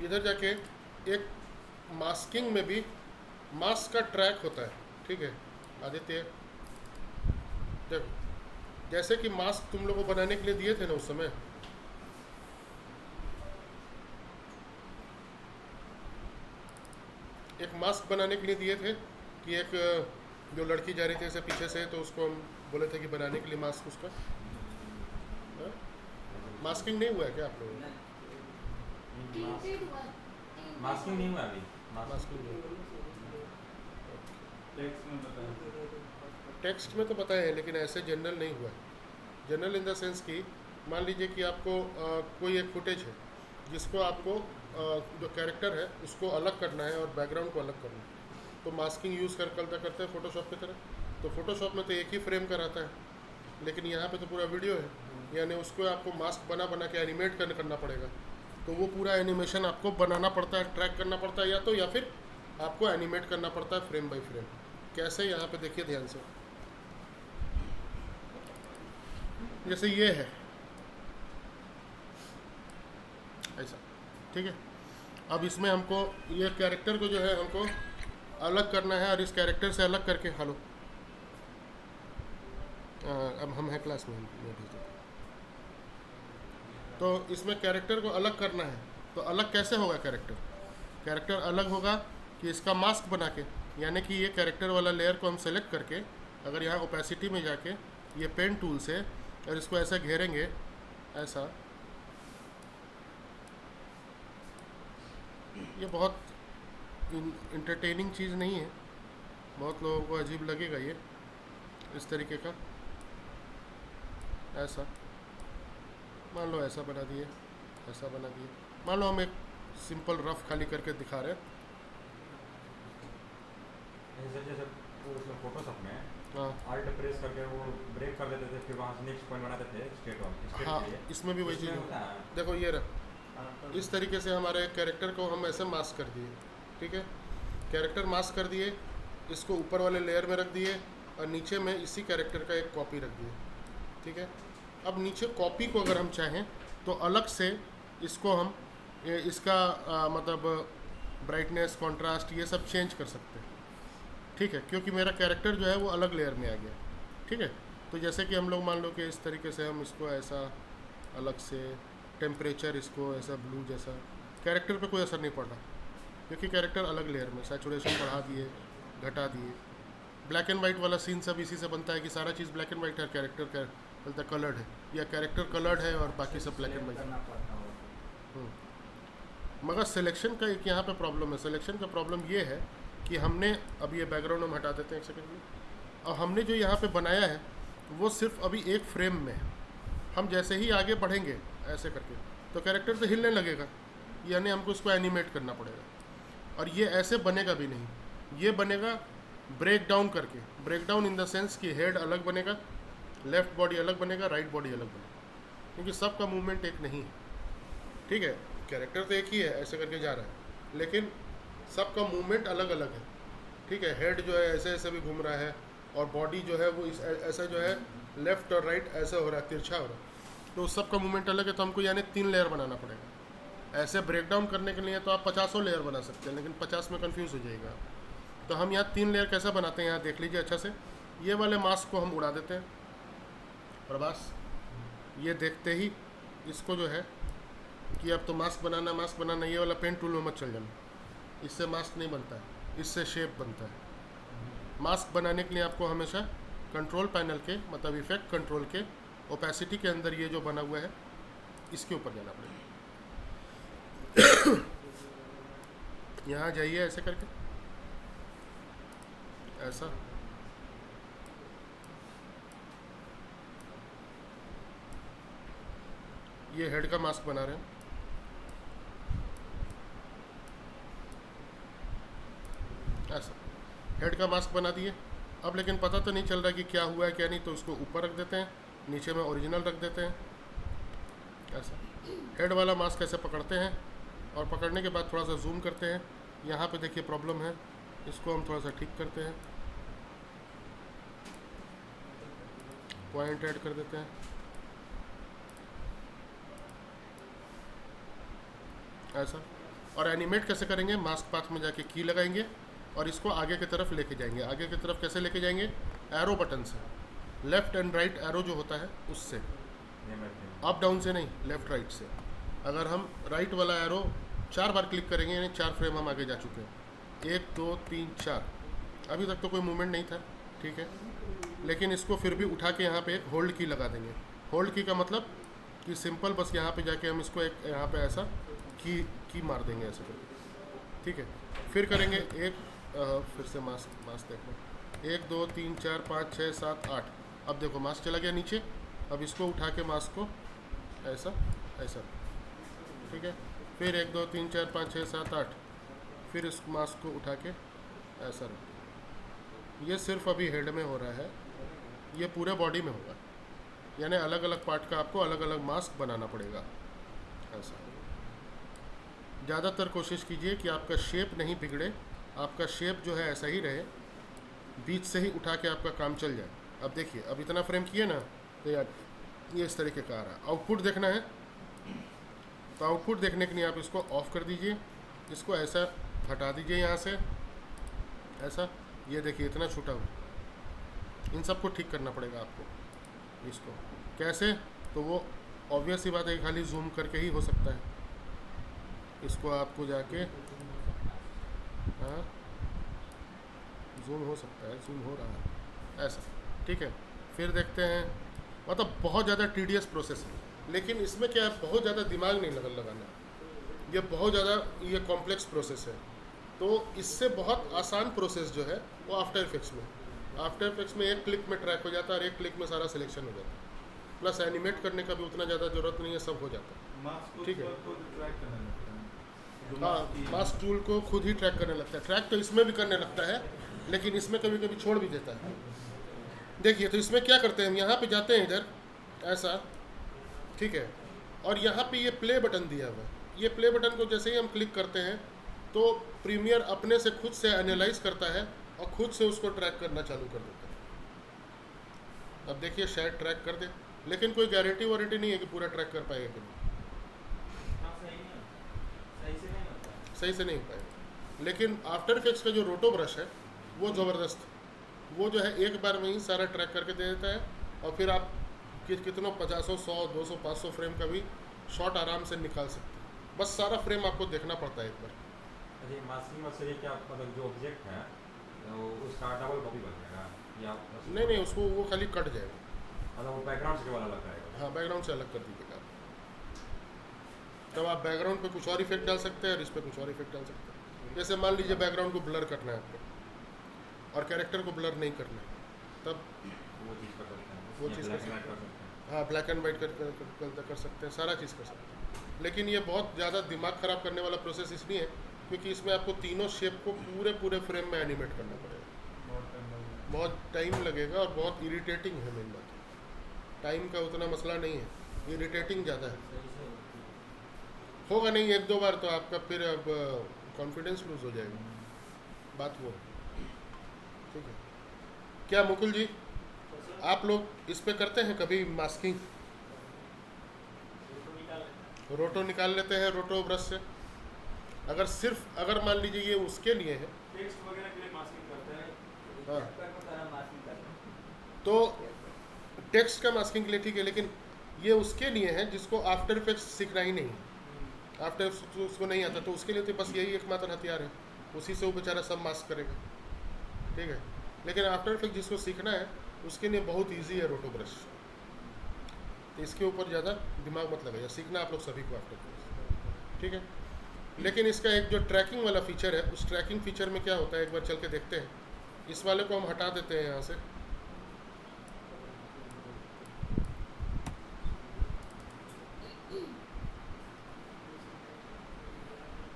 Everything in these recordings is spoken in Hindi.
इधर जाके एक मास्किंग में भी मास्क का ट्रैक होता है, ठीक है आदित्य। देखो जैसे कि मास्क तुम लोगों को बनाने के लिए दिए थे ना उस समय, एक मास्क बनाने के लिए दिए थे कि एक जो लड़की जा रही थी ऐसे पीछे से, तो उसको हम बोले थे कि बनाने के लिए मास्क उसका। हाँ? मास्किंग नहीं हुआ है क्या आप लोगों को? Tinted हुआ, tinted मास्किंग नहीं हुआ अभी। मास्किंग नहीं हुआ। टेक्स्ट में बताया, टेक्स्ट में तो बताए हैं लेकिन ऐसे जनरल नहीं हुआ है। जनरल इन द सेंस कि मान लीजिए कि आपको कोई एक फुटेज है जिसको आपको जो कैरेक्टर है उसको अलग करना है और बैकग्राउंड को अलग करना है, तो मास्किंग यूज़ करते करते हैं फोटोशॉप की तरह। तो फोटोशॉप में तो एक ही फ्रेम का रहता है, लेकिन यहाँ पे तो पूरा वीडियो है, यानी उसको आपको मास्क बना बना के एनिमेट करना पड़ेगा। तो वो पूरा एनिमेशन आपको बनाना पड़ता है, ट्रैक करना पड़ता है, या फिर आपको एनिमेट करना पड़ता है फ्रेम बाय फ्रेम। कैसे, यहाँ पे देखिए ध्यान से। जैसे ये है ऐसा, ठीक है। अब इसमें हमको ये कैरेक्टर को जो है हमको अलग करना है, और इस कैरेक्टर से अलग करके हेलो अब हम हैं क्लास में, मैं भेज देता हूँ। तो इसमें कैरेक्टर को अलग करना है, तो अलग कैसे होगा कैरेक्टर? कैरेक्टर अलग होगा कि इसका मास्क बना के, यानी कि ये कैरेक्टर वाला लेयर को हम सेलेक्ट करके, अगर यहाँ ओपेसिटी में जाके ये पेन टूल से और इसको ऐसे घेरेंगे, ऐसा, ये बहुत इंटरटेनिंग चीज़ नहीं है, बहुत लोगों को अजीब लगेगा ये इस तरीके का। ऐसा मान लो ऐसा बना दिए, ऐसा बना दिए। मान लो हम एक सिंपल रफ खाली करके दिखा रहे हैं। जैसे जैसे वो उसमें फोटोशॉप में हाँ आल्ट प्रेस करके वो ब्रेक कर देते थे, फिर वहाँ से नेक्स्ट पॉइंट बनाते थे स्टेट हाँ, के लिए। इसमें भी वही चीज़ होता है। है। देखो ये रहा, इस तरीके से हमारे कैरेक्टर को हम ऐसे मास्क कर दिए, ठीक है। कैरेक्टर मास्क कर दिए, इसको ऊपर वाले लेयर में रख दिए, और नीचे में इसी कैरेक्टर का एक कॉपी रख दिए, ठीक है। अब नीचे कॉपी को अगर हम चाहें तो अलग से इसको हम इसका मतलब ब्राइटनेस, कॉन्ट्रास्ट, ये सब चेंज कर सकते हैं, ठीक है, क्योंकि मेरा कैरेक्टर जो है वो अलग लेयर में आ गया, ठीक है। तो जैसे कि हम लोग मान लो कि इस तरीके से हम इसको ऐसा अलग से, टेम्परेचर इसको ऐसा ब्लू जैसा, कैरेक्टर पे कोई असर नहीं पड़ रहा क्योंकि कैरेक्टर अलग लेयर में, सैचुरेशन बढ़ा दिए, घटा दिए। ब्लैक एंड वाइट वाला सीन सब इसी से बनता है कि सारा चीज़ ब्लैक एंड वाइट है, कैरेक्टर का बोलता कलर्ड है, या कैरेक्टर कलर्ड है और बाकी सब ब्लैक एंड वाइट है। मगर सिलेक्शन का एक यहाँ पे प्रॉब्लम है। सिलेक्शन का प्रॉब्लम ये है कि हमने, अब ये बैकग्राउंड हम हटा देते हैं एक सेकंड में, और हमने जो यहाँ पे बनाया है वो सिर्फ अभी एक फ्रेम में है। हम जैसे ही आगे बढ़ेंगे ऐसे करके तो कैरेक्टर तो हिलने लगेगा, यानी हमको उसको एनिमेट करना पड़ेगा, और ये ऐसे बनेगा भी नहीं, ये बनेगा ब्रेक डाउन करके। Break down in the sense कि हेड अलग बनेगा, लेफ्ट बॉडी अलग बनेगा, राइट बॉडी अलग बनेगा, क्योंकि सबका मूवमेंट एक नहीं है, ठीक है। कैरेक्टर तो एक ही है, ऐसे करके जा रहा है, लेकिन सबका मूवमेंट अलग अलग है, ठीक है। हेड जो है ऐसे ऐसे भी घूम रहा है, और बॉडी जो है वो ऐसा जो है लेफ्ट और राइट ऐसा हो रहा है, तिरछा हो रहा है, तो सबका मूवमेंट अलग है। तो हमको यानी 3 लेयर बनाना पड़ेगा। ऐसे ब्रेक डाउन करने के लिए तो आप 50 लेयर बना सकते हैं, लेकिन 50 में कन्फ्यूज़ हो जाएगा। तो हम यहाँ 3 लेयर कैसे बनाते हैं, यहाँ देख लीजिए अच्छा से। ये वाले मास्क को हम उड़ा देते हैं, और बस ये देखते ही इसको जो है कि अब तो मास्क बनाना, ये वाला पेन टूल में मत चल जाना, इससे मास्क नहीं बनता है, इससे शेप बनता है। मास्क बनाने के लिए आपको हमेशा कंट्रोल पैनल के, मतलब इफेक्ट कंट्रोल के ओपेसिटी के अंदर ये जो बना हुआ है इसके ऊपर जाना पड़ेगा। यहाँ जाइए ऐसे करके, ऐसा, ये हेड का मास्क बना रहे हैं, ऐसा हेड का मास्क बना दिए। अब लेकिन पता तो नहीं चल रहा कि क्या हुआ है क्या नहीं, तो उसको ऊपर रख देते हैं, नीचे में ओरिजिनल रख देते हैं, ऐसा। हेड वाला मास्क ऐसे पकड़ते हैं, और पकड़ने के बाद थोड़ा सा जूम करते हैं। यहाँ पे देखिए प्रॉब्लम है, इसको हम थोड़ा सा ठीक करते हैं, पॉइंट ऐड कर देते हैं, ऐसा। और एनिमेट कैसे करेंगे, मास्क पाथ में जाके की लगाएंगे और इसको आगे की तरफ लेके जाएंगे। आगे की तरफ कैसे लेके जाएंगे, एरो बटन से, लेफ़्ट एंड राइट एरो जो होता है उससे, अप डाउन से नहीं, लेफ़्ट राइट से। अगर हम राइट वाला एरो 4 बार क्लिक करेंगे यानी 4 फ्रेम हम आगे जा चुके हैं, 1 2 3 4। अभी तक तो कोई मूवमेंट नहीं था, ठीक है, लेकिन इसको फिर भी उठा के यहाँ पे एक होल्ड की लगा देंगे। होल्ड की का मतलब कि सिंपल बस यहाँ पे जाके हम इसको एक यहाँ पे ऐसा की मार देंगे ऐसे करके, ठीक है। फिर करेंगे एक फिर से मास्क देखो, 1 2 3 4 5 6 7 8। अब देखो मास्क चला गया नीचे। अब इसको उठा के मास्क को ऐसा ऐसा, ठीक है। फिर 1 2 3 4 5 6 7 8। फिर इस मास्क को उठा के ऐसा रख। ये सिर्फ अभी हेड में हो रहा है, ये पूरे बॉडी में होगा, यानी अलग अलग पार्ट का आपको अलग अलग मास्क बनाना पड़ेगा ऐसा। ज़्यादातर कोशिश कीजिए कि आपका शेप नहीं बिगड़े, आपका शेप जो है ऐसा ही रहे, बीच से ही उठा के आपका काम चल जाए। अब देखिए, अब इतना फ्रेम किए ना, तो यार ये इस तरीके का आ रहा है। आउटपुट देखना है तो आउटपुट देखने के लिए आप इसको ऑफ कर दीजिए, इसको ऐसा हटा दीजिए यहाँ से ऐसा। ये देखिए इतना छूटा हुआ, इन सबको ठीक करना पड़ेगा आपको। इसको कैसे, तो वो ऑब्वियस ही बात है, खाली जूम करके ही हो सकता है। इसको आपको जाके, हाँ जूम हो सकता है, जूम हो रहा है ऐसा, ठीक है। फिर देखते हैं, मतलब बहुत ज़्यादा टीडियस प्रोसेस है, लेकिन इसमें क्या है, बहुत ज़्यादा दिमाग नहीं लगाना, ये बहुत ज़्यादा ये कॉम्प्लेक्स प्रोसेस है। तो इससे बहुत आसान प्रोसेस जो है वो आफ्टर इफेक्ट्स में, आफ्टर इफेक्ट्स में एक क्लिक में ट्रैक हो जाता है और एक क्लिक में सारा सिलेक्शन हो जाता है। प्लस एनिमेट करने का भी उतना ज़्यादा ज़रूरत नहीं है, सब हो जाता है, ठीक है। हाँ, मास्क टूल को खुद ही ट्रैक करने लगता है। ट्रैक तो इसमें भी करने लगता है, लेकिन इसमें कभी कभी छोड़ भी देता है। देखिए, तो इसमें क्या करते हैं हम, यहाँ पे जाते हैं इधर ऐसा, ठीक है, और यहाँ पे ये प्ले बटन दिया हुआ है। ये प्ले बटन को जैसे ही हम क्लिक करते हैं तो प्रीमियर अपने से खुद से एनालाइज करता है और खुद से उसको ट्रैक करना चालू कर देता है। अब देखिए शायद ट्रैक कर दे, लेकिन कोई गारंटी वारंटी नहीं है कि पूरा ट्रैक कर पाएगा कि नहीं, सही से नहीं हो पाएगा। लेकिन आफ्टर इफेक्ट्स का जो रोटो ब्रश है वो ज़बरदस्त, वो जो है एक बार में ही सारा ट्रैक करके दे देता है। और फिर आप कितनों 50 100 200 500 फ्रेम का भी शॉट आराम से निकाल सकते हैं। बस सारा फ्रेम आपको देखना पड़ता है एक बार। अच्छा, मास्किंग मशीन ये क्या, मतलब जो ऑब्जेक्ट है वो उसका डबल कॉपी बन जाएगा या नहीं, उसको वो खाली कट जाएगा, मतलब वो बैकग्राउंड से केवल अलग रहेगा? हाँ, बैकग्राउंड से अलग कर दीजिएगा। तब आप बैकग्राउंड पे कुछ और इफेक्ट डाल सकते हैं और इस पर कुछ और इफेक्ट डाल सकते हैं। जैसे मान लीजिए बैकग्राउंड को ब्लर करना है आपको और कैरेक्टर को ब्लर नहीं करना है, तब वो चीज़ कर सकते हैं, वो चीज़ कर सकते हैं। हाँ, ब्लैक एंड वाइट कर सकते हैं, सारा चीज़ कर सकते हैं। लेकिन ये बहुत ज़्यादा दिमाग ख़राब करने वाला प्रोसेस इसलिए है क्योंकि इसमें आपको तीनों शेप को पूरे फ्रेम में एनिमेट करना पड़ेगा, बहुत टाइम लगेगा और बहुत इरिटेटिंग है। मेन बात टाइम का उतना मसला नहीं है, इरिटेटिंग ज़्यादा है। होगा नहीं 1-2 बार तो आपका फिर अब कॉन्फिडेंस लूज हो जाएगा, बात वो, ठीक है। क्या मुकुल जी, आप लोग इस पे करते हैं कभी मास्किंग? रोटो निकाल लेते हैं रोटो ब्रश से। अगर मान लीजिए ये उसके लिए है, टेक्स्ट वगैरह के लिए मास्किंग करते हैं। हाँ, तो टेक्स्ट का मास्किंग के लिए ठीक है, लेकिन ये उसके लिए है जिसको आफ्टर इफेक्ट्स सीखना ही नहीं है, आफ्टर इफेक्ट्स उसको नहीं आता, तो उसके लिए तो बस यही एकमात्र हथियार है, उसी से वो बेचारा सब मास्क करेगा, ठीक है। लेकिन आफ्टर इफेक्ट जिसको सीखना है उसके लिए बहुत ईजी है रोटो ब्रश, तो इसके ऊपर ज़्यादा दिमाग मत लगाइए, सीखना आप लोग सभी को आफ्टर इफेक्ट्स, ठीक है। लेकिन इसका एक जो ट्रैकिंग वाला फीचर है, उस ट्रैकिंग फीचर में क्या होता है एक बार चल के देखते हैं। इस वाले को हम हटा देते हैं यहाँ से,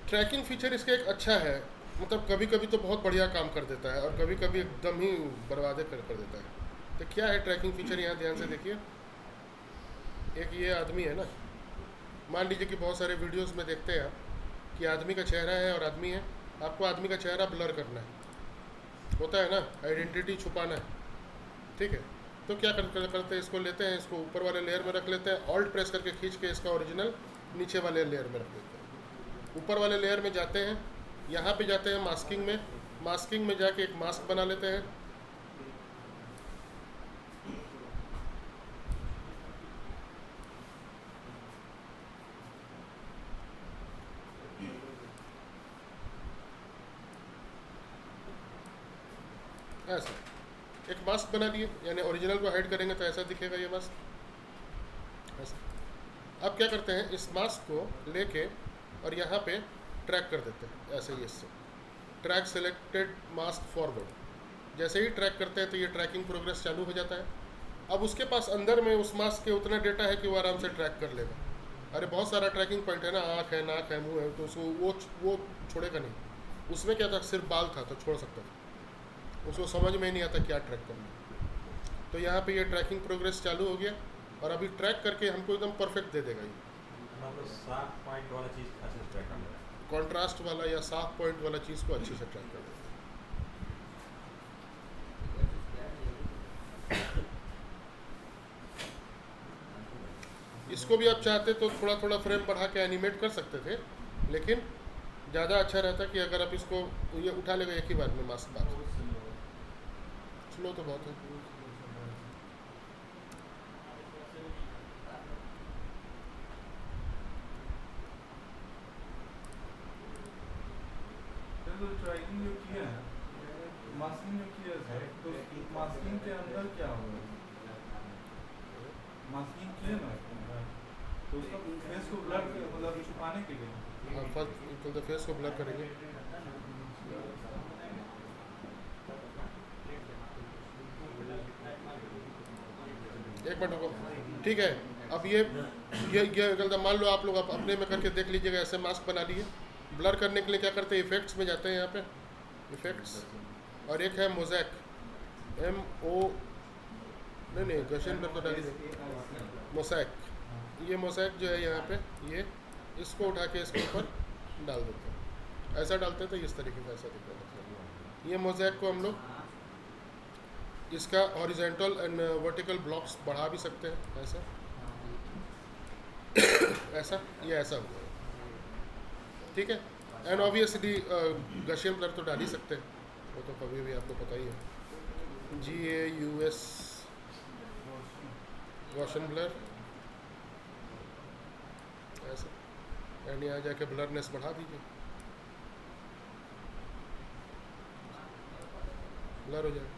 ट्रैकिंग फीचर इसका एक अच्छा है, मतलब कभी कभी तो बहुत बढ़िया काम कर देता है और कभी कभी एकदम ही बर्बादे कर देता है। तो क्या है ट्रैकिंग फीचर, यहाँ ध्यान से देखिए। एक ये आदमी है ना, मान लीजिए कि बहुत सारे वीडियोस में देखते हैं आप कि आदमी का चेहरा है और आदमी है, आपको आदमी का चेहरा ब्लर करना है, होता है ना, आइडेंटिटी छुपाना है, ठीक है। तो क्या करते हैं, इसको लेते हैं, इसको ऊपर वाले लेयर में रख लेते हैं, ऑल्ट प्रेस करके खींच के इसका ओरिजिनल नीचे वाले लेयर में रख देते हैं। ऊपर वाले लेयर में जाते हैं, यहाँ पे जाते हैं मास्किंग में, मास्किंग में जाके एक मास्क बना लेते हैं। ऐसा एक मास्क बना लिए, यानी ओरिजिनल को हाइड करेंगे तो ऐसा दिखेगा ये मास्क ऐसा। अब क्या करते हैं, इस मास्क को लेके और यहाँ पे ट्रैक कर देते हैं ऐसे ही, इससे ट्रैक सिलेक्टेड मास्क फॉरवर्ड। जैसे ही ट्रैक करते हैं तो ये ट्रैकिंग प्रोग्रेस चालू हो जाता है। अब उसके पास अंदर में उस मास्क के उतना डेटा है कि वो आराम से ट्रैक कर लेगा। अरे बहुत सारा ट्रैकिंग पॉइंट है ना, आँख है, नाक है, मुँह है, तो उसको वो छोड़ेगा नहीं। उसमें क्या था, सिर्फ बाल था तो छोड़ सकता था, उसको समझ में ही नहीं आता क्या ट्रैक करना है। तो यहाँ पे ये ट्रैकिंग प्रोग्रेस चालू हो गया और अभी ट्रैक करके हमको एकदम परफेक्ट दे देगा ये। मतलब 7 पॉइंट वाला चीज़ अच्छे से ट्रैक कर लेगा, कॉन्ट्रास्ट वाला या साफ पॉइंट वाला चीज़ को अच्छे से ट्रैक कर देगा। इसको भी आप चाहते तो थोड़ा थोड़ा फ्रेम बढ़ा के एनिमेट कर सकते थे, लेकिन ज़्यादा अच्छा रहता कि अगर आप इसको, ये उठा लेगा एक ही बार में मास्क बात। स्लो तो बहुत है। तो ट्रैकिंग जो किया है, मास्किंग जो किया है, तो मास्किंग के अंदर क्या होगा? मास्किंग किया ना तो उसका फेस को ब्लर, मतलब छुपाने के लिए। हाँ, फर्स्ट तो फेस को ब्लर करेंगे। एक मिनट रुको, ठीक है। अब ये गलत, मान लो आप लोग अपने में करके देख लीजिएगा। ऐसे मास्क बना लिए, ब्लर करने के लिए क्या करते हैं, इफेक्ट्स में जाते हैं, यहाँ पे इफेक्ट्स, और एक है मोज़ैक, नहीं गशियन ब्लर तो डाल दीजिए, मोज़ैक। ये मोज़ैक जो है यहाँ पे, ये इसको उठा के इसके ऊपर डाल देते हैं। ऐसा डालते हैं तो इस तरीके का ऐसा दिख रहा है। ये मोज़ैक को हम लोग इसका हॉरिजॉन्टल एंड वर्टिकल ब्लॉक्स बढ़ा भी सकते हैं, ऐसा ऐसा, ये ऐसा हुआ, ठीक है। एंड ऑब्वियसली गशियन ब्लर तो डाल ही सकते हैं, वो तो कभी भी आपको पता ही है। GAUS गॉसियन ब्लर, ऐसा। एंड यहाँ जाके ब्लरनेस बढ़ा दीजिए, ब्लर हो जाएगा।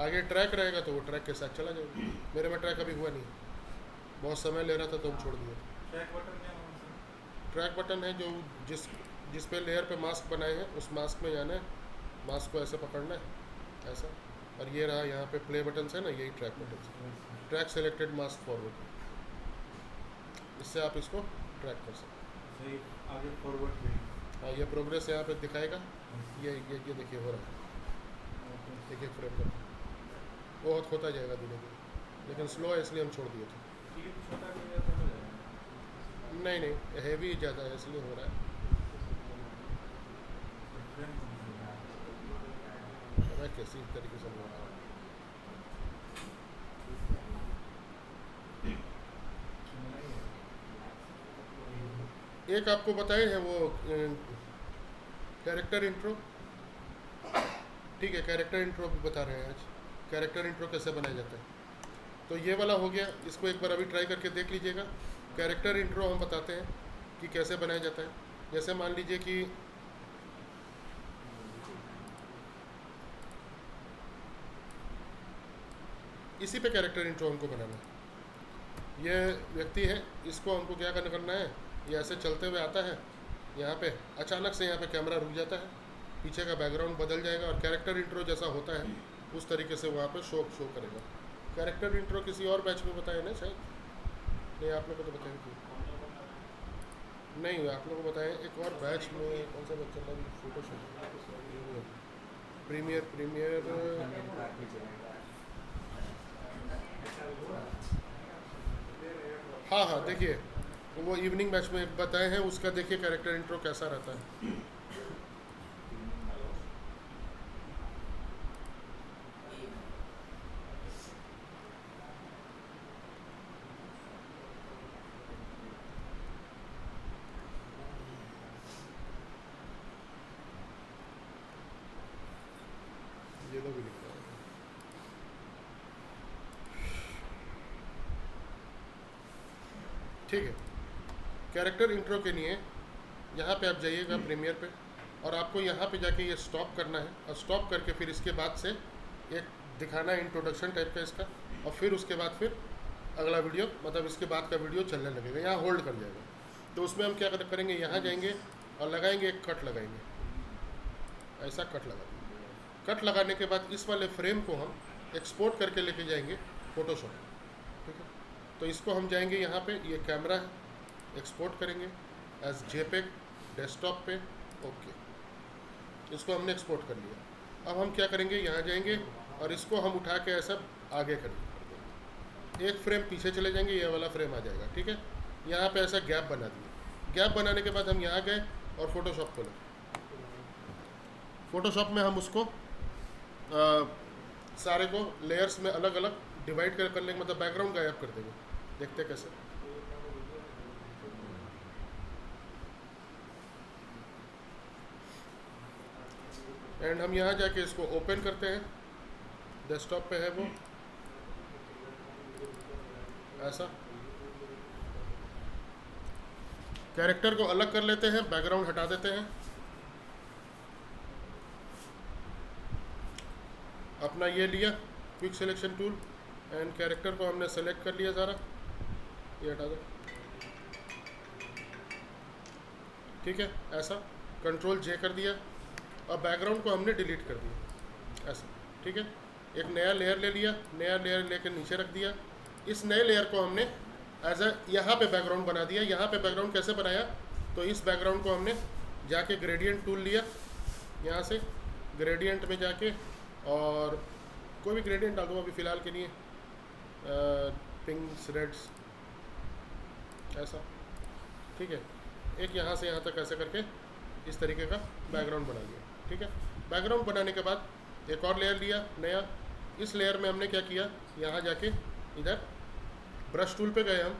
आगे ट्रैक रहेगा तो वो ट्रैक के साथ चला जाएगा। मेरे में ट्रैक अभी हुआ नहीं, बहुत समय ले रहा था तो हम छोड़ दिए। ट्रैक बटन क्या होगा? ट्रैक बटन है जो जिस पे लेयर पे मास्क बनाए हैं उस मास्क में जाना है, मास्क को ऐसे पकड़ना है ऐसा, और ये रहा यहाँ पे प्ले बटन है ना, यही ट्रैक बटन है। ट्रैक सेलेक्टेड मास्क फॉरवर्ड, इससे आप इसको ट्रैक कर सकते सही, आगे फॉरवर्ड भी। हैं। हाँ, ये प्रोग्रेस यहाँ पे दिखाएगा। ये देखिए हो रहा है, देखिए फ्रेम पर बहुत होता जाएगा धीरे धीरे, लेकिन स्लो है इसलिए हम छोड़ दिए थे। क्लिप छोटा कर दिया तो हो जाएगा। नहीं हैवी ज़्यादा है इसलिए हो रहा है। पता है कैसी तरीके से हो रहा है। एक आपको बताए हैं वो कैरेक्टर इंट्रो, ठीक है, कैरेक्टर इंट्रो भी बता रहे हैं आज। कैरेक्टर इंट्रो कैसे बनाया जाता है, तो ये वाला हो गया। इसको एक बार अभी ट्राई करके देख लीजिएगा। कैरेक्टर इंट्रो हम बताते हैं कि कैसे बनाया जाता है। जैसे मान लीजिए कि इसी पे कैरेक्टर इंट्रो हमको बनाना है। ये व्यक्ति है, इसको हमको क्या करना है, ये ऐसे चलते हुए आता है यहाँ पे, अचानक से यहाँ पे कैमरा रुक जाता है, पीछे का बैकग्राउंड बदल जाएगा और कैरेक्टर इंट्रो जैसा होता है उस तरीके से वहाँ पे शो करेगा। कैरेक्टर इंट्रो किसी और बैच में बताया ना शायद, नहीं आप लोग को तो बताया कि नहीं, आप लोग को बताएं एक और बैच में, कौन सा बैच चल रहा है, फोटोशॉप, प्रीमियर। हाँ देखिए, वो इवनिंग बैच में बताए हैं, उसका देखिए कैरेक्टर इंट्रो कैसा रहता है। ठीक है। कैरेक्टर इंट्रो के लिए यहाँ पे आप जाइएगा प्रीमियर पे, और आपको यहाँ पे जाके ये स्टॉप करना है, और स्टॉप करके फिर इसके बाद से एक दिखाना है इंट्रोडक्शन टाइप का इसका, और फिर उसके बाद फिर अगला वीडियो, मतलब इसके बाद का वीडियो चलने लगेगा, यहाँ होल्ड कर जाएगा। तो उसमें हम क्या करेंगे, यहाँ जाएंगे और लगाएंगे एक कट लगाएंगे, ऐसा कट लगा देंगे। कट लगाने के बाद इस वाले फ्रेम को हम एक्सपोर्ट करके लेके जाएंगे फोटोशॉप, ठीक है। तो इसको हम जाएंगे यहाँ पे, ये कैमरा है, एक्सपोर्ट करेंगे एज जेपेग डेस्कटॉप पे, ओके, इसको हमने एक्सपोर्ट कर लिया। अब हम क्या करेंगे, यहाँ जाएंगे और इसको हम उठा के ऐसा आगे कर देंगे, एक फ्रेम पीछे चले जाएंगे, ये वाला फ्रेम आ जाएगा, ठीक है। यहाँ पे ऐसा गैप बना दिया। गैप बनाने के बाद हम यहाँ गए और फोटोशॉप खोले। फोटोशॉप में हम उसको सारे को लेयर्स में अलग अलग डिवाइड कर लेंगे, मतलब बैकग्राउंड गायब कर देंगे। देखते कैसे, एंड हम यहाँ जाके इसको ओपन करते हैं, डेस्कटॉप पे है वो, ऐसा कैरेक्टर को अलग कर लेते हैं, बैकग्राउंड हटा देते हैं, अपना ये लिया quick selection tool, and character को हमने सेलेक्ट कर लिया सारा, ये हटा दो, ठीक है, ऐसा कंट्रोल जे कर दिया, और बैकग्राउंड को हमने डिलीट कर दिया, ऐसा, ठीक है। एक नया लेयर ले लिया, नया लेयर लेकर नीचे रख दिया। इस नए लेयर को हमने एज अ यहाँ पे बैकग्राउंड बना दिया। यहाँ पे बैकग्राउंड कैसे बनाया, तो इस बैकग्राउंड को हमने जाके ग्रेडियंट टूल लिया, यहाँ से ग्रेडियंट में जाके, और कोई भी ग्रेडियंट डाल दूँ अभी फ़िलहाल के लिए, पिंक्स रेड्स, ऐसा, ठीक है। एक यहाँ से यहाँ तक ऐसे करके इस तरीके का बैकग्राउंड बना लिया, ठीक है। बैकग्राउंड बनाने के बाद एक और लेयर लिया नया। इस लेयर में हमने क्या किया, यहाँ जाके इधर ब्रश टूल पे गए हम,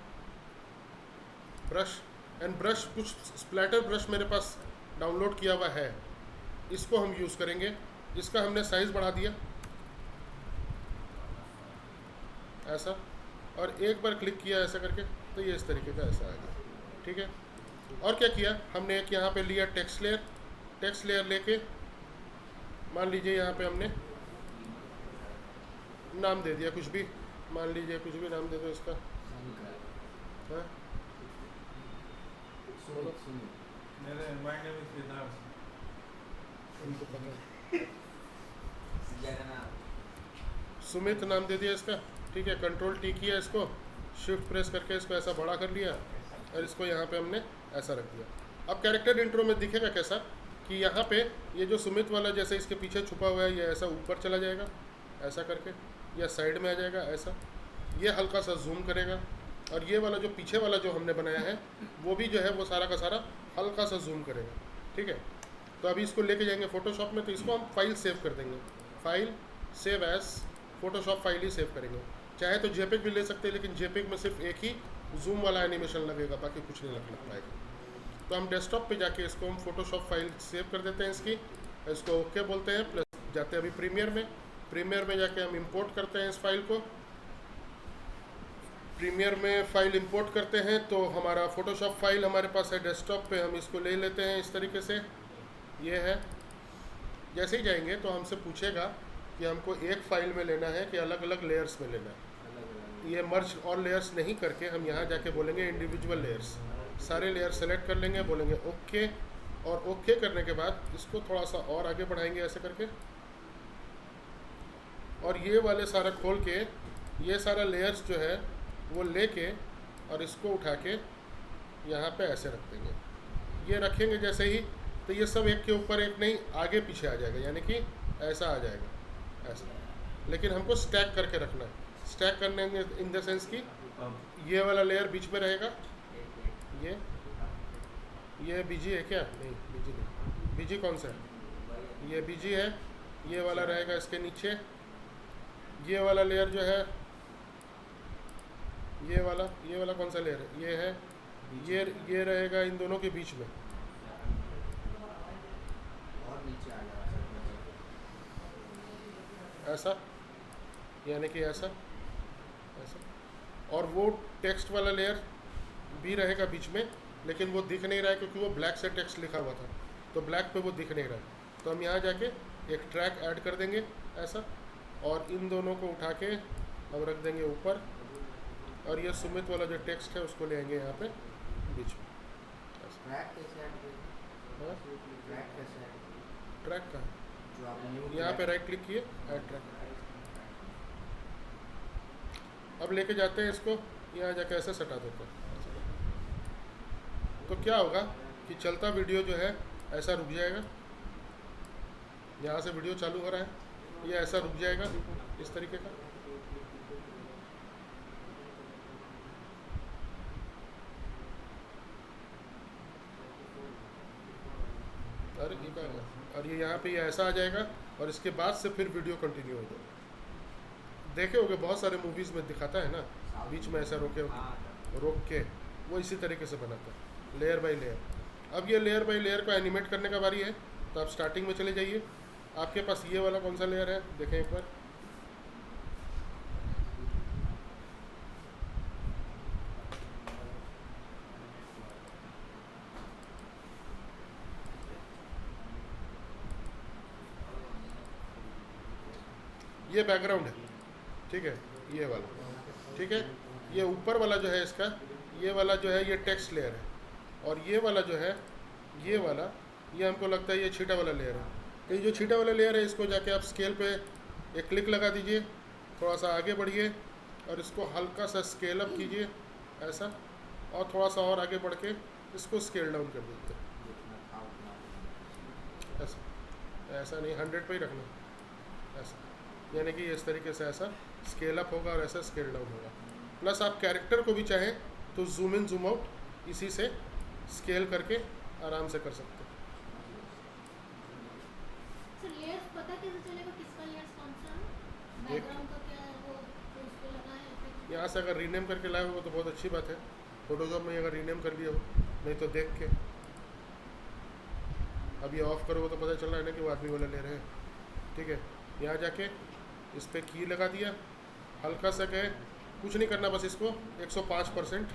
ब्रश एंड ब्रश, कुछ स्प्लैटर ब्रश मेरे पास डाउनलोड किया हुआ है, इसको हम यूज़ करेंगे। इसका हमने साइज़ बढ़ा दिया ऐसा, और एक बार क्लिक किया ऐसा करके, तो ये इस तरीके का ऐसा आ गया, ठीक है। और क्या किया हमने, एक यहाँ पे लिया टेक्स्ट लेयर, टेक्स्ट लेयर लेके मान लीजिए यहाँ पे हमने नाम दे दिया कुछ भी, मान लीजिए कुछ भी नाम दे दो इसका, हाँ मेरे माय नेम इज सिद्धार्थ, उनको पता, सुमित नाम दे दिया इसका, ठीक है। कंट्रोल टी किया, इसको शिफ्ट प्रेस करके इसको ऐसा बड़ा कर लिया, और इसको यहाँ पे हमने ऐसा रख दिया। अब कैरेक्टर इंट्रो में दिखेगा कैसा, कि यहाँ पे ये जो सुमित वाला जैसे इसके पीछे छुपा हुआ है, ये ऐसा ऊपर चला जाएगा ऐसा करके, या साइड में आ जाएगा ऐसा, ये हल्का सा जूम करेगा, और ये वाला जो पीछे वाला जो हमने बनाया है वो भी जो है वो सारा का सारा हल्का सा जूम करेगा, ठीक है। तो अभी इसको लेके जाएंगे फोटोशॉप में, तो इसको हम फाइल सेव कर देंगे, file save as Photoshop file ही सेव करेंगे। चाहे तो जेपेग भी ले सकते हैं, लेकिन जेपेग में सिर्फ एक ही जूम वाला एनिमेशन लगेगा, बाकी कुछ नहीं लग पाएगा। तो हम डेस्कटॉप पे जाके इसको हम फोटोशॉप फाइल सेव कर देते हैं इसकी, इसको ओके बोलते हैं, प्लस जाते हैं अभी प्रीमियर में जाके हम इंपोर्ट करते हैं इस फाइल को। प्रीमियर में फ़ाइल इंपोर्ट करते हैं, तो हमारा फोटोशॉप फाइल हमारे पास है डेस्कटॉप पे, हम इसको ले लेते हैं इस तरीके से, ये है। जैसे ही जाएंगे तो हमसे पूछेगा कि हमको एक फ़ाइल में लेना है कि अलग अलग लेयर्स में लेना है। ये मर्ज और लेयर्स नहीं करके हम यहाँ जाके बोलेंगे इंडिविजुअल लेयर्स, सारे लेयर सेलेक्ट कर लेंगे, बोलेंगे ओके, और ओके करने के बाद इसको थोड़ा सा और आगे बढ़ाएंगे ऐसे करके, और ये वाले सारा खोल के ये सारा लेयर्स जो है वो लेके और इसको उठा के यहाँ पे ऐसे रख देंगे। ये रखेंगे जैसे ही, तो ये सब एक के ऊपर एक नहीं आगे पीछे आ जाएगा, यानी कि ऐसा आ जाएगा ऐसा। लेकिन हमको स्टैक करके रखना है, स्टैक करने इन द सेंस कि ये वाला लेयर बीच में रहेगा, ये बीजी है क्या, नहीं बीजी नहीं, बीजी कौन सा है, ये बीजी है, ये वाला रहेगा इसके नीचे, ये वाला लेयर जो है ये वाला कौन सा लेयर है, ये है, ये रहेगा इन दोनों के बीच में, ऐसा, यानी कि ऐसा ऐसा। और वो टेक्स्ट वाला लेयर बी रहेगा बीच में, लेकिन वो दिख नहीं रहा है क्योंकि वो ब्लैक से टेक्स्ट लिखा हुआ था, तो ब्लैक पे वो दिख नहीं रहा है। तो हम यहाँ जाके एक ट्रैक ऐड कर देंगे ऐसा, और इन दोनों को उठा के हम रख देंगे ऊपर, और ये सुमित वाला जो टेक्स्ट है उसको ले आएंगे यहाँ पे बीच में। ट्रैक कैसे ऐड करेंगे? हाँ? ट्रैक कैसे ऐड करेंगे? ट्रैक का जो आपने न्यू यहाँ पे राइट क्लिक किए, ऐड ट्रैक। अब लेके जाते हैं इसको, यहाँ जाके ऐसे सटा देते हैं। तो क्या होगा कि चलता वीडियो जो है ऐसा रुक जाएगा, यहाँ से वीडियो चालू हो रहा है, ये ऐसा रुक जाएगा इस तरीके का। और ये क्या होगा, और ये यहाँ पे ये ऐसा आ जाएगा, और इसके बाद से फिर वीडियो कंटिन्यू हो जाएगा। देखे होगे बहुत सारे मूवीज़ में दिखाता है ना, बीच में ऐसा रोक के वो इसी तरीके से बनाता है, लेयर बाय लेयर। अब ये लेयर बाय लेयर को एनिमेट करने का बारी है, तो आप स्टार्टिंग में चले जाइए। आपके पास ये वाला कौन सा लेयर है देखें एक बार। ये बैकग्राउंड है, ठीक है, ये वाला, ठीक है। ये ऊपर वाला जो है इसका, ये वाला जो है ये टेक्स्ट लेयर है, और ये वाला जो है, ये वाला, ये हमको लगता है ये छीटा वाला लेयर है। तो ये जो छीटा वाला लेयर है इसको जाके आप स्केल पे एक क्लिक लगा दीजिए, थोड़ा सा आगे बढ़िए और इसको हल्का सा स्केल अप कीजिए ऐसा, और थोड़ा सा और आगे बढ़ के इसको स्केल डाउन कर दीजिए ऐसा। ऐसा नहीं, 100 पे ही रखना ऐसा, यानी कि इस तरीके से ऐसा स्केल अप होगा और ऐसा स्केल डाउन होगा। प्लस आप कैरेक्टर को भी चाहें तो जूम इन जूम आउट इसी से स्केल करके आराम से कर सकते हैं। सर लेयर्स पता कैसे चलेगा किसका लेयर्स कौन सा है? बैकग्राउंड का क्या है वो तो उस पे लगा है इफेक्ट? यहाँ से अगर रीनेम करके लाए हो तो बहुत अच्छी बात है, फोटोशॉप में अगर रीनेम कर लिया हो, नहीं तो देख के अब ये ऑफ करोगे तो पता चल रहा है ना कि वो आदमी वाला ले रहे हैं, ठीक है। यहाँ जाके इस पर की लगा दिया, हल्का सा गए, कुछ नहीं करना, बस इसको 105%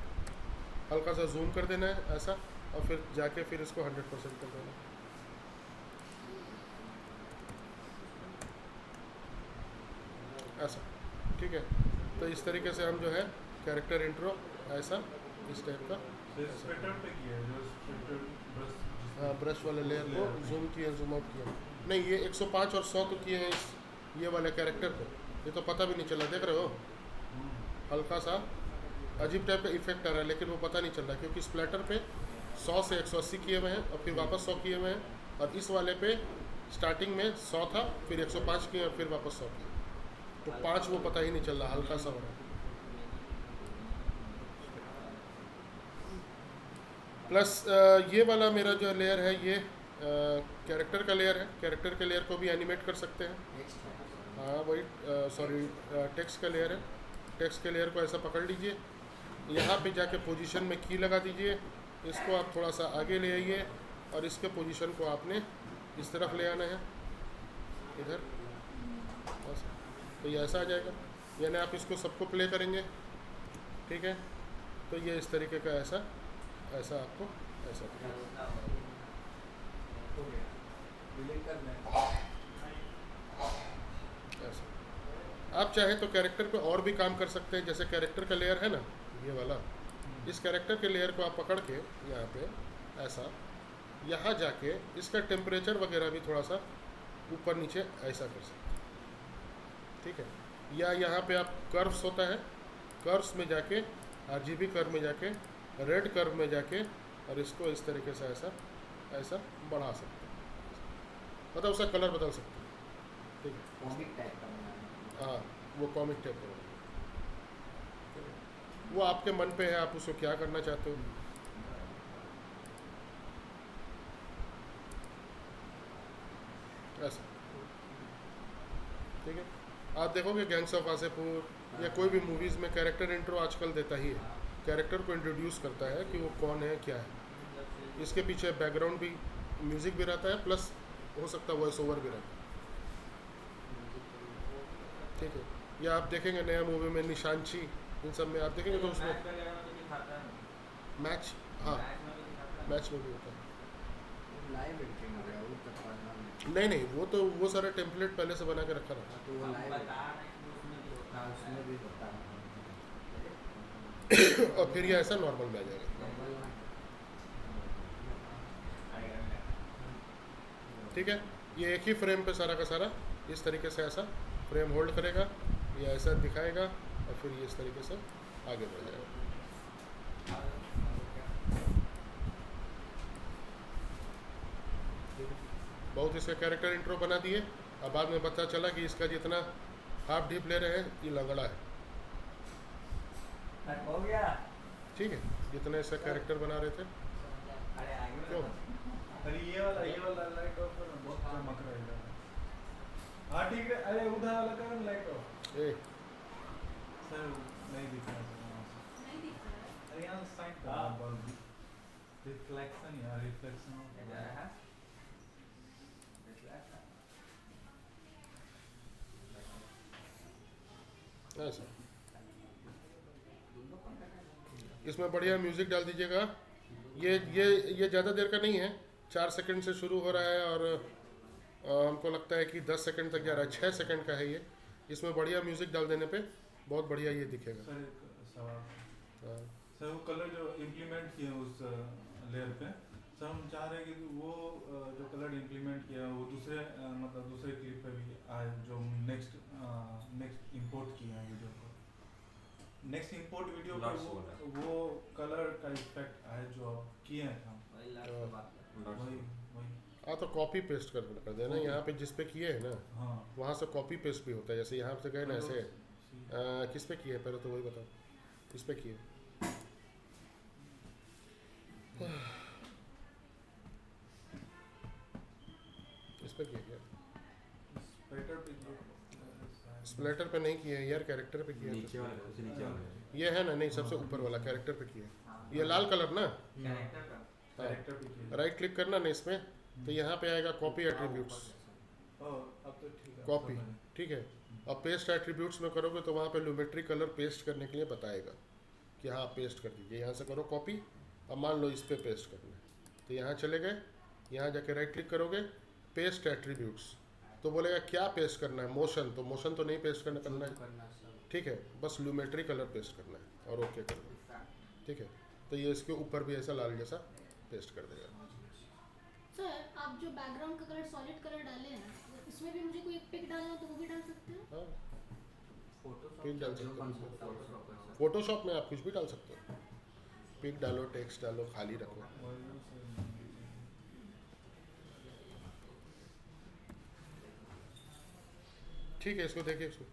हल्का सा जूम कर देना है ऐसा, और फिर जाके फिर इसको 100% कर देना है ऐसा, ठीक है। तो इस तरीके से हम जो है कैरेक्टर इंट्रो ऐसा इस टाइप का, स्प्लिटर पे किया है, जो स्प्लिटर ब्रश हाँ, ब्रश वाले लेयर को जूम किया, जूम आउट किया। नहीं, ये 105 और 100 तो किए हैं इस ये वाले कैरेक्टर पे, ये तो पता भी नहीं चला, देख रहे हो हल्का सा अजीब टाइप का इफेक्ट आ रहा है, लेकिन वो पता नहीं चल रहा क्योंकि स्प्लैटर पे 100 से 180 किए हुए हैं और फिर वापस 100 किए हुए हैं, और इस वाले पे स्टार्टिंग में 100 था, फिर 105 किए और फिर वापस 100 किए, तो 5 वो पता ही नहीं चल रहा, हल्का सा हो रहा है। प्लस ये वाला मेरा जो लेयर है ये कैरेक्टर का लेयर है, कैरेक्टर के लेयर को भी एनिमेट कर सकते हैं। टेक्स्ट है। हाँ वही, सॉरी, टेक्स्ट का लेयर है। टेक्स्ट के लेयर को ऐसा पकड़ लीजिए, यहाँ पे जाके पोजीशन में की लगा दीजिए, इसको आप थोड़ा सा आगे ले आइए और इसके पोजीशन को आपने इस तरफ ले आना है इधर ऐसा, तो ये ऐसा आ जाएगा। यानी आप इसको सबको प्ले करेंगे, ठीक है, तो ये इस तरीके का ऐसा ऐसा आपको ऐसा ऐसा। आप चाहे तो कैरेक्टर पे और भी काम कर सकते हैं, जैसे कैरेक्टर का लेयर है ना ये वाला, इस कैरेक्टर के लेयर को आप पकड़ के यहाँ पे ऐसा, यहाँ जाके इसका टेम्परेचर वगैरह भी थोड़ा सा ऊपर नीचे ऐसा कर सकते हैं, ठीक है। या यहाँ पे आप कर्व्स होता है, कर्व्स में जाके RGB कर्व में जाके रेड कर्व में जाके और इसको इस तरीके से ऐसा ऐसा बढ़ा सकते हैं, मतलब उसका कलर बदल सकते हैं, ठीक है। कॉमिक टाइप का बनाना है। हाँ, वो कॉमिक टाइप का, वो आपके मन पे है, आप उसको क्या करना चाहते हो। ऐसा, ठीक है। आप देखोगे गैंग्स ऑफ वासेपुर या कोई भी मूवीज़ में कैरेक्टर इंट्रो आजकल देता ही है, कैरेक्टर को इंट्रोड्यूस करता है कि वो कौन है क्या है। इसके पीछे बैकग्राउंड भी म्यूज़िक भी रहता है, प्लस हो सकता है वॉइस ओवर भी रहता है, ठीक है। या आप देखेंगे नया मूवी में निशांची, इन सब में आप देखेंगे तो उसमें मैच, हाँ मैच में भी होता है। लाइव एडिटिंग हो गया वो तक करना नहीं। नहीं नहीं, वो तो वो सारा टेम्पलेट पहले से बना के रखा रहता तो वो लाइव उसमें भी होता है। है। और फिर ये ऐसा नॉर्मल में आ जाएगा। ठीक है, ये एक ही फ्रेम पे सारा का सारा इस तरीके से ऐसा फ्रेम होल्ड करेगा, ये ऐसा दिखाएगा और फिर ये इस तरीके से आगे बढ़ जाएगा। बहुत इसके कैरेक्टर इंट्रो बना दिए। अब बाद में पता चला कि इसका जितना हाफ डीप ले रहे हैं ये लंगड़ा है। हो गया। ठीक है, जितने इसका कैरेक्टर बना रहे थे। क्यों? अरे ये वाला लाइट ऑफ करो, बहुत चमक रहेगा। हाँ ठीक है, अरे उधर वाला करो लाइट ऑफ। ए सर नहीं दिख रहा है। नहीं दिख रहा है। अरे यहाँ साइड का बल्ब रिफ्लेक्शन यार, रिफ्लेक्शन ऐसा इसमें बढ़िया म्यूज़िक डाल दीजिएगा। ये ज़्यादा देर का नहीं है, 4 सेकंड से शुरू हो रहा है और हमको लगता है कि 10 सेकंड तक जा रहा है। 6 सेकंड का है ये। इसमें बढ़िया म्यूज़िक डाल देने पे बहुत बढ़िया ये दिखेगा। सर एक सवाल। हाँ। सर वो कलर जो इम्प्लीमेंट किया उस लेयर पे, सर हम चाह रहे हैं कि वो जो कलर इम्प्लीमेंट किया वो दूसरे मतलब दूसरे क्लिप पे भी आए, जो नेक्स्ट इंपोर्ट किया है वीडियो को। नेक्स्ट इंपोर्ट वीडियो पे वो कलर का इफेक्ट आए जो आप किए हैं हम। वही हाँ, तो कॉपी पेस्ट कर देना। यहाँ पे जिस पे किए हैं ना, हाँ वहाँ से कॉपी पेस्ट भी होता है। जैसे यहाँ से गए ना ऐसे, किस पे किए पहले तो वही बताओ। किस पे किए? इस पे किए क्या? स्प्लिटर पे स्प्लेटर पे नहीं किए यार, कैरेक्टर पे किए। नीचे वाले, सबसे नीचे वाले। ये है ना, नहीं सबसे ऊपर वाला कैरेक्टर पे किए। ये लाल कलर ना, कैरेक्टर पे किया। राइट क्लिक करना ना इसमें, तो यहाँ पे आएगा कॉपी एट्रीब्यूट्स, अब तो ठीक है। कॉपी। ठीक है, अब पेस्ट एट्रीब्यूट्स में करोगे तो वहाँ पे लूमेट्री कलर पेस्ट करने के लिए बताएगा कि हाँ पेस्ट कर दीजिए। यहाँ से करो कॉपी। अब मान लो इस पे पेस्ट करना है तो यहाँ चले गए, यहाँ जाके राइट क्लिक करोगे, पेस्ट एट्रीब्यूट्स, तो बोलेगा क्या पेस्ट करना है। मोशन, तो मोशन तो नहीं पेस्ट करना है। ठीक है, बस लूमेट्री कलर पेस्ट करना है और ओके करना है। ठीक है, तो ये इसके ऊपर भी ऐसा लाल जैसा पेस्ट कर देगा। सर आप जो बैकग्राउंड का कलर सॉलिड कलर डाले हैं, इसमें भी मुझे कोई एक पिक डालना हो तो वो भी डाल सकते हैं? हाँ, पिक डाल सकते हो। फोटोशॉप में आप कुछ भी डाल सकते हो। पिक डालो, टेक्स्ट डालो, खाली रखो। ठीक है, इसको देखिए इसको।